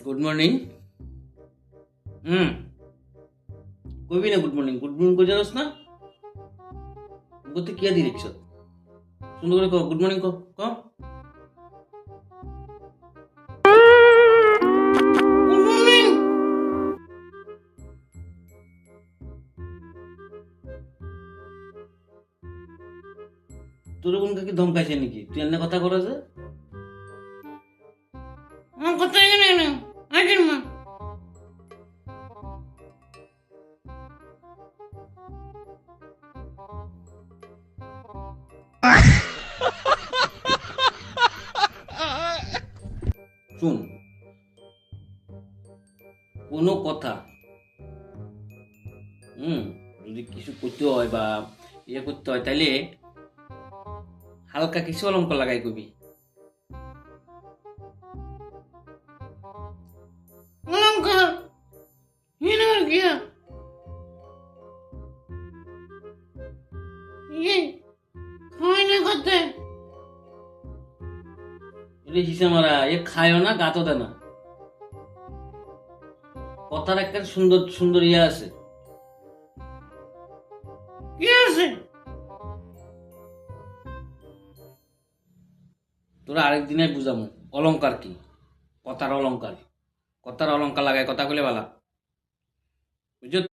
Good morning. কইবি না good morning কই জানোস না? করতে কি দি দেখছ? সুন্দর করে ক গুড মর্নিং ক ক গুড মর্নিং। তোর কোন কাকি ধমকাইছে নাকি? তুই এনে কথা করা যে আমার কথা জানে না আজের মা। শুন, কোনো কথা যদি কিছু করতে হয় বা ইয়ে করতে হয় তাইলে হালকা কিছু অলঙ্কার লাগাই কবি। অলঙ্কার মারা এ খায়ও না গাতো দেয় না। কথার একটা সুন্দর সুন্দর ইয়ে আছে। কি আছে? তোরা আরেকদিনে বুঝামু অলঙ্কার কি। কথার অলঙ্কার লাগায় কথা বলে বালা বুঝছো।